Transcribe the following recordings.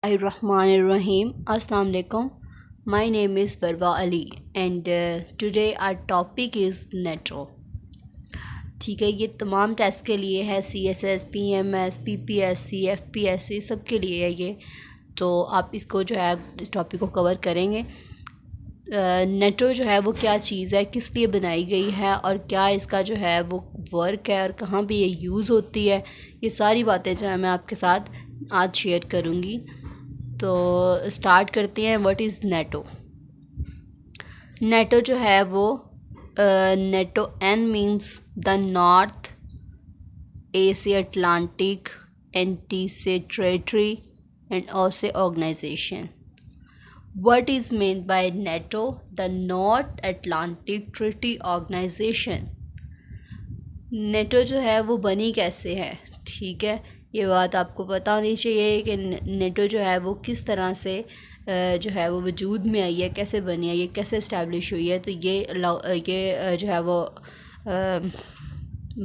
Bismillahirrahmanirrahim. Assalamu alaikum. My name is Barwa Ali and today our topic is NATO. ठीक है, ये तमाम test के लिए है। CSS, PMS, PPSC, FPSC सब के लिए है ये। तो आप इसको जो है इस टॉपिक को कवर करेंगे। नेटो जो है वो क्या चीज़ है, किस लिए बनाई गई है और क्या इसका जो है वो वर्क है और कहाँ पे ये यूज़ होती है, ये सारी बातें जो है मैं आपके साथ आज शेयर करूँगी। तो स्टार्ट करते हैं। What is NATO? नेटो जो है वो NATO N means the North Asia Atlantic anti territory and also organisation. What is meant by NATO? The North Atlantic Treaty Organization. NATO जो है वो बनी कैसे है, ठीक है, ये बात आपको पता होनी चाहिए कि नेटो जो है वो किस तरह से जो है वो वजूद में आई है, कैसे बनी है, ये कैसे इस्टेब्लिश हुई है। तो ये जो है वो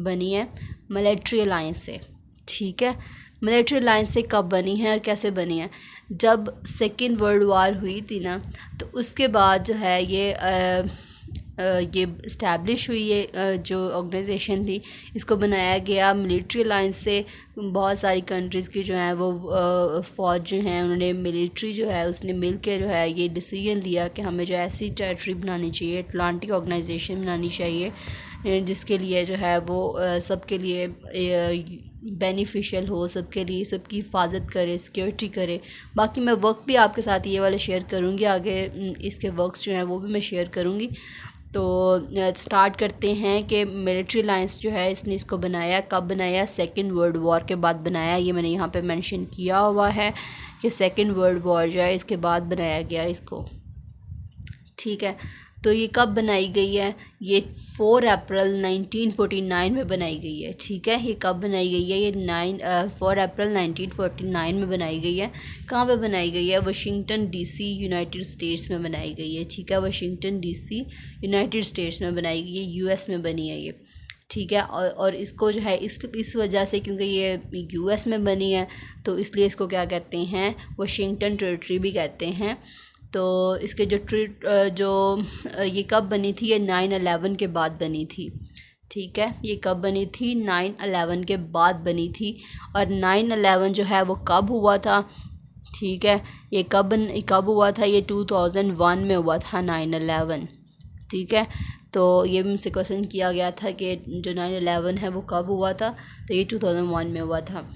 बनी है मिलिट्री अलायंस से, ठीक है। मिलिट्री अलायंस से कब बनी है और कैसे बनी है? जब सेकेंड वर्ल्ड वार हुई थी ना, तो उसके बाद जो है ये इस्टेब्लिश हुई है। जो ऑर्गेनाइजेशन थी इसको बनाया गया मिलिट्री अलायंस से। बहुत सारी कंट्रीज़ की जो है वो फ़ौज जो है उन्होंने मिलिट्री जो है उसने मिल के जो है ये डिसीजन लिया कि हमें जो ऐसी टेरिटरी बनानी चाहिए, अटलांटिक ऑर्गेनाइजेशन बनानी चाहिए जिसके लिए जो है वो सबके लिए बेनिफिशियल हो, सबके लिए सबकी हिफाजत करे, सिक्योरिटी करे। बाकी मैं वर्क भी आपके साथ ये वाले शेयर करूँगी आगे, इसके वर्क्स जो हैं वो भी मैं शेयर करूँगी। तो स्टार्ट करते हैं कि मिलिट्री अलायंस जो है इसने इसको बनाया, कब बनाया? सेकेंड वर्ल्ड वॉर के बाद बनाया। ये मैंने यहाँ पे मेंशन किया हुआ है कि सेकेंड वर्ल्ड वॉर जो है इसके बाद बनाया गया इसको, ठीक है। तो ये कब बनाई गई है? ये 4 अप्रैल 1949 में बनाई गई है, ठीक है। ये कब बनाई गई है? ये 4 अप्रैल 1949 में बनाई गई है। कहाँ पे बनाई गई है? वाशिंगटन DC यूनाइटेड स्टेट्स में बनाई गई है, ठीक है। वाशिंगटन DC यूनाइटेड स्टेट्स में बनाई गई है, US में बनी है ये, ठीक है। और इसको जो है इस वजह से, क्योंकि ये US में बनी है तो इसलिए इसको क्या कहते हैं? वाशिंगटन टेरिटरी भी कहते हैं। तो इसके ये कब बनी थी? ये 9/11 के बाद बनी थी, ठीक है। ये कब बनी थी? 9/11 के बाद बनी थी। और 9/11 जो है वो कब हुआ था, ठीक है। ये कब हुआ था? ये 2001 में हुआ था 9/11, ठीक है। तो ये भी मुझसे क्वेश्चन किया गया था कि जो 9/11 है वो कब हुआ था, तो ये 2001 में हुआ था,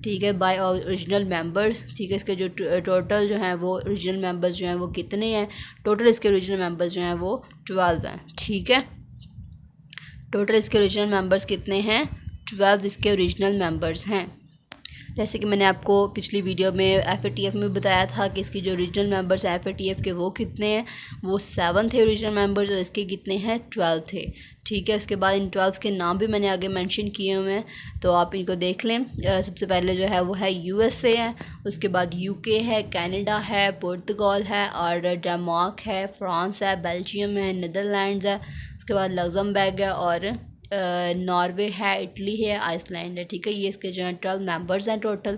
ठीक है। बाय ओरिजिनल मेंबर्स, ठीक है। इसके जो टोटल जो हैं वो ओरिजिनल मेंबर्स जो हैं वो कितने हैं? टोटल इसके ओरिजिनल मेंबर्स जो हैं वो 12 हैं, ठीक है। टोटल इसके ओरिजिनल मेंबर्स कितने हैं? 12 इसके ओरिजिनल मेंबर्स हैं। जैसे कि मैंने आपको पिछली वीडियो में FATF में बताया था कि इसकी जो ओरिजिनल मेंबर्स हैं FATF के वो कितने हैं? वो 7 थे ओरिजिनल मेंबर्स, और इसके कितने हैं? 12 थे, ठीक है। उसके बाद इन 12 के नाम भी मैंने आगे मेंशन किए हुए हैं, तो आप इनको देख लें। सबसे पहले जो है वो है USA है, उसके बाद UK है, कनाडा है, पुर्तगाल है, और डेनमार्क है, फ्रांस है, बेल्जियम है, नीदरलैंड्स है, उसके बाद लग्जमबर्ग है, और नॉर्वे है, इटली है, आइसलैंड है, ठीक है। ये इसके जो है 12 मेंबर्स हैं टोटल,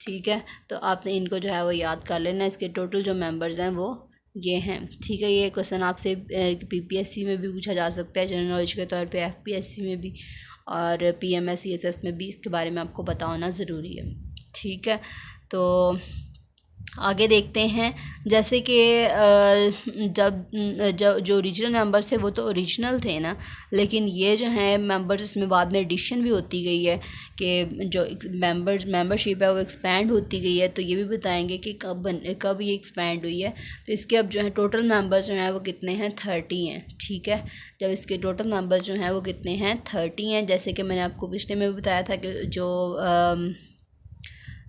ठीक है। तो आपने इनको जो है वो याद कर लेना। इसके टोटल जो मेंबर्स हैं वो ये हैं, ठीक है। ये क्वेश्चन आपसे PPSC में भी पूछा जा सकता है जनरल नॉलेज के तौर पे, FPSC में भी, और PMS CSS में भी इसके बारे में आपको पता होना ज़रूरी है, ठीक है। तो आगे देखते हैं। जैसे कि जो ओरिजिनल मेंबर्स थे वो तो ओरिजिनल थे ना, लेकिन ये जो हैं मेंबर्स इसमें बाद में एडिशन भी होती गई है कि जो मेंबरशिप है वो एक्सपेंड होती गई है। तो ये भी बताएंगे कि कब ये एक्सपेंड हुई है। तो इसके अब जो है टोटल मेंबर्स जो हैं वो कितने हैं? 30 हैं, ठीक है। जब इसके टोटल मेंबर्स जो हैं वो कितने हैं? 30 हैं। जैसे कि मैंने आपको पिछले में भी बताया था कि जो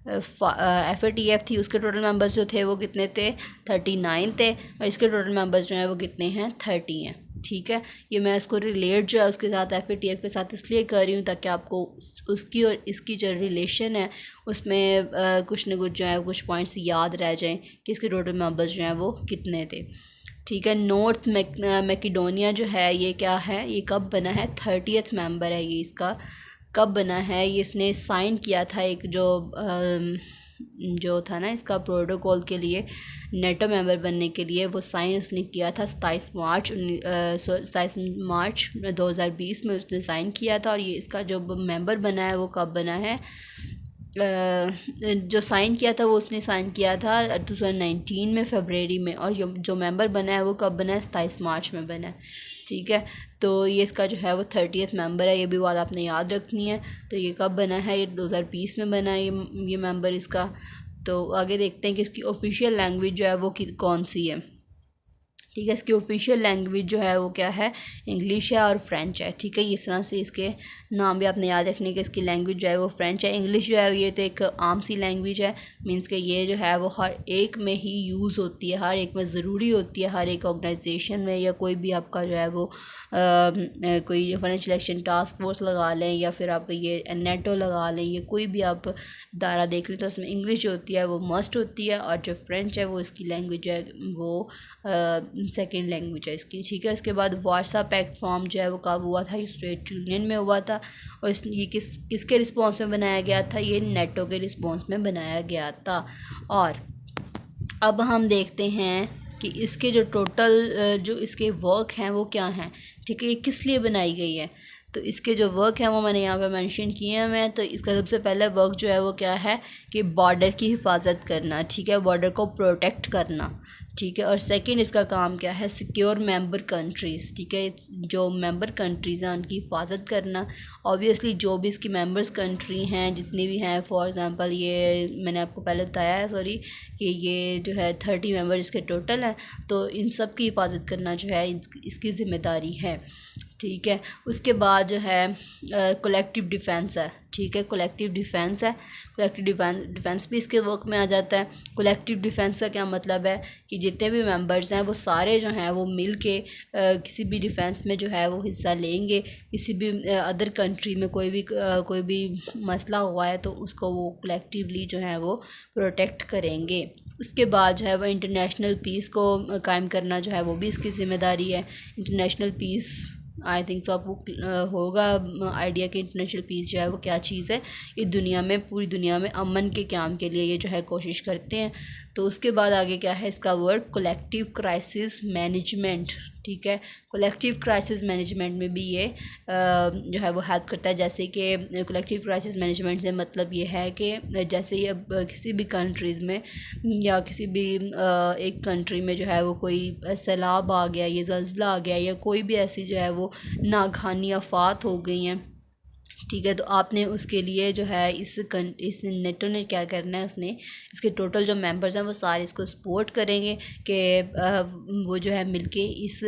FATF थी उसके टोटल मेंबर्स जो थे वो कितने थे? 39 थे, और इसके टोटल मेंबर्स जो हैं वो कितने हैं? 30 हैं, ठीक है। ये मैं इसको रिलेट जो है उसके साथ FATF के साथ इसलिए कर रही हूँ ताकि आपको उसकी और इसकी जो रिलेशन है उसमें कुछ न कुछ जो है कुछ पॉइंट्स याद रह जाएं कि इसके टोटल मेंबर्स जो हैं वो कितने थे, ठीक है। नॉर्थ मैकेडोनिया जो है ये क्या है? ये कब बना है? 30th मेंबर है ये इसका। कब बना है? ये इसने साइन किया था एक जो जो था ना इसका प्रोटोकॉल के लिए, नेटो मेंबर बनने के लिए, वो साइन उसने किया था 27 मार्च 2020 में उसने साइन किया था। और ये इसका जो मेंबर बना है वो कब बना है, जो साइन किया था वो उसने साइन किया था 2019 में फरवरी में, और जो मेंबर बना है वो कब बना है, 27 मार्च में बना है। ठीक है, तो ये इसका जो है वो 30th मेंबर है, ये भी बात आपने याद रखनी है। तो ये कब बना है, ये 2020 में बना है ये मेंबर इसका। तो आगे देखते हैं कि इसकी ऑफिशियल लैंग्वेज जो है वो कौन सी है। ठीक है, इसकी ऑफिशियल लैंग्वेज जो है वो क्या है, इंग्लिश है और फ्रेंच है। ठीक है, इस तरह से इसके नाम भी आपने याद रखने कि इसकी लैंग्वेज जो है वो फ्रेंच है। इंग्लिश जो है ये तो एक आम सी लैंग्वेज है, मींस कि ये जो है वो हर एक में ही यूज़ होती है, हर एक में ज़रूरी होती है, हर एक ऑर्गेनाइजेशन में, या कोई भी आपका जो है वो कोई फाइनेंशियल एक्शन टास्क फोर्स लगा लें, या फिर आप ये नेटो लगा लें, या कोई भी आप दायरा देख लें, तो उसमें इंग्लिश जो होती है वो मस्ट होती है। और जो फ्रेंच है वो इसकी लैंग्वेज है, वो सेकेंड लैंग्वेज है इसकी। ठीक है, इसके बाद वार्सा पैक्ट फॉर्म जो है वो कब हुआ था, ये सोवियत यूनियन में हुआ था। और ये किसके रिस्पॉन्स में बनाया गया था, ये नेटो के रिस्पॉन्स में बनाया गया था। और अब हम देखते हैं कि इसके जो टोटल जो इसके वर्क हैं वो क्या हैं। ठीक है, ये किस लिए बनाई गई है, तो इसके जो वर्क हैं वो मैंने यहाँ पे मेंशन किए हैं मैं। तो इसका सबसे पहले वर्क जो है वो क्या है कि बॉर्डर की हिफाजत करना। ठीक है, बॉर्डर को प्रोटेक्ट करना। ठीक है, और सेकंड इसका काम क्या है, सिक्योर मेंबर कंट्रीज़। ठीक है, जो मेंबर कंट्रीज़ हैं उनकी हिफाजत करना। ऑब्वियसली जो भी इसकी मेंबर्स कंट्री हैं जितनी भी हैं, फॉर एग्ज़ाम्पल ये मैंने आपको पहले बताया है सॉरी कि ये जो है 30 मेंबर इसके टोटल हैं, तो इन सब की हिफाजत करना जो है इसकी ज़िम्मेदारी है। ठीक है, उसके बाद जो है कलेक्टिव डिफेंस है। ठीक है, कलेक्टिव डिफेंस है, कलेक्टिव डिफेंस भी इसके वर्क में आ जाता है। कलेक्टिव डिफेंस का क्या मतलब है कि जितने भी मेंबर्स हैं वो सारे जो हैं वो मिल के किसी भी डिफेंस में जो है वो हिस्सा लेंगे। किसी भी अदर कंट्री में कोई भी मसला हुआ है तो उसको वो कलेक्टिवली जो है वो प्रोटेक्ट करेंगे। उसके बाद जो है वो इंटरनेशनल पीस को कायम करना जो है वो भी इसकी ज़िम्मेदारी है। इंटरनेशनल पीस आई थिंक तो आपको होगा आइडिया कि इंटरनेशनल पीस जो है वो क्या चीज़ है। ये दुनिया में, पूरी दुनिया में अमन के क़याम के लिए ये जो है कोशिश करते हैं। तो उसके बाद आगे क्या है इसका वर्ड, कलेक्टिव क्राइसिस मैनेजमेंट। ठीक है, कलेक्टिव क्राइसिस मैनेजमेंट में भी ये जो है वो हेल्प करता है। जैसे कि कलेक्टिव क्राइसिस मैनेजमेंट से मतलब ये है कि जैसे ये अब किसी भी कंट्रीज़ में या किसी भी एक कंट्री में जो है वो कोई सैलाब आ गया, ये ज़ल्ज़ला आ गया, या कोई भी ऐसी जो है वो नागहानी आफात हो गई हैं। ठीक है, तो आपने उसके लिए जो है इस नेटो ने क्या करना है, उसने इसके टोटल जो मेंबर्स हैं वो सारे इसको सपोर्ट करेंगे कि वो जो है मिलके इस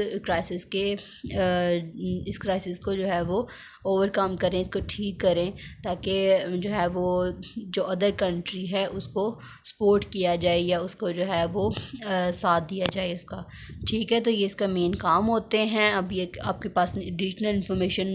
क्राइसिस को जो है वो ओवरकम करें, इसको ठीक करें, ताकि जो है वो जो अदर कंट्री है उसको सपोर्ट किया जाए या उसको जो है वो साथ दिया जाए उसका। ठीक है, तो ये इसका मेन काम होते हैं। अब ये आपके पास एडिशनल इन्फॉर्मेशन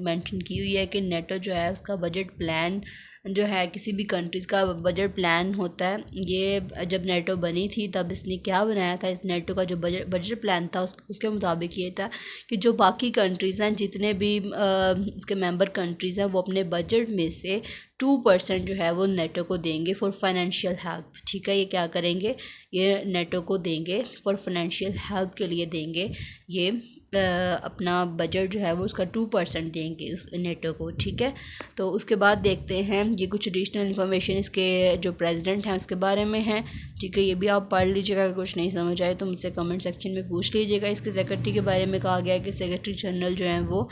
मेंशन की हुई है कि नेटो जो है उसका बजट प्लान जो है, किसी भी कंट्रीज़ का बजट प्लान होता है। ये जब नेटो बनी थी तब इसने क्या बनाया था, इस नेटो का जो बजट प्लान था उसके मुताबिक ये था कि जो बाकी कंट्रीज़ हैं, जितने भी इसके मेंबर कंट्रीज़ हैं, वो अपने बजट में से 2% जो है वो नेटो को देंगे फॉर फाइनेंशियल हेल्प। ठीक है, ये क्या करेंगे, ये नेटो को देंगे फॉर फाइनेंशियल हेल्प के लिए देंगे। ये अपना बजट जो है वो उसका 2% देंगे उस नेटो को। ठीक है, तो उसके बाद देखते हैं ये कुछ एडिशनल इन्फॉर्मेशन इसके जो प्रेसिडेंट हैं उसके बारे में है। ठीक है, ये भी आप पढ़ लीजिएगा, अगर कुछ नहीं समझ आए तो मुझसे कमेंट सेक्शन में पूछ लीजिएगा। इसके सेक्रेटरी के बारे में कहा गया है कि सेक्रेटरी जनरल जो हैं वो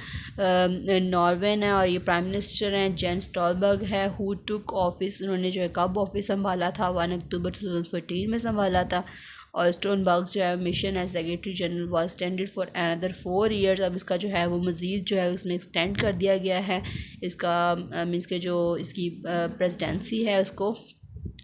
नॉर्वेन है, और ये प्राइम मिनिस्टर हैं जेन स्टोलबर्ग है, हु टुक ऑफिस, उन्होंने जो है कब ऑफिस संभाला था, 1 अक्टूबर 2014 में संभाला था। और स्टोनबर्ग जो है mission as secretary general was extended for another 4 years. अब इसका जो है वो मज़ीद जो है उसमें एक्सटेंड कर दिया गया है। इसका मीन्स के जो इसकी प्रेसिडेंसी है उसको,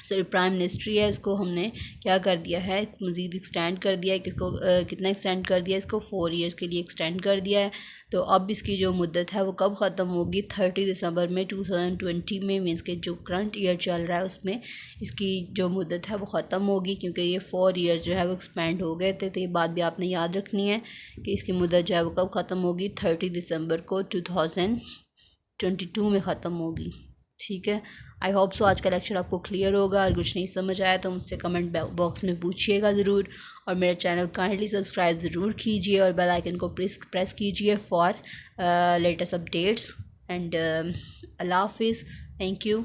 सॉरी प्राइम मिनिस्ट्री है, इसको हमने क्या कर दिया है, मज़ीद एक्सटेंड कर दिया है। किसको कितना एक्सटेंड कर दिया है, इसको 4 ईयर्स के लिए एक्सटेंड कर दिया है। तो अब इसकी जो मुद्दत है वो कब ख़त्म होगी, 30 दिसंबर में 2020 में, मीन्स के जो करंट ईयर चल रहा है उसमें इसकी जो मुद्दत है वो ख़त्म होगी, क्योंकि ये 4 ईयर्स जो है वो एक्सपेंड हो गए थे। तो ये बात भी आपने याद रखनी है कि इसकी मुद्दत जो है वो कब ख़त्म होगी, 30 दिसंबर को 2022 में ख़त्म होगी। ठीक है, आई होप सो आज का लेक्चर आपको क्लियर होगा। अगर कुछ नहीं समझ आया तो मुझसे कमेंट बॉक्स में पूछिएगा ज़रूर, और मेरे चैनल काइंडली सब्सक्राइब ज़रूर कीजिए और बेल आइकन को प्रेस कीजिए फॉर लेटेस्ट अपडेट्स। एंड अल्लाह हाफिज़, थैंक यू।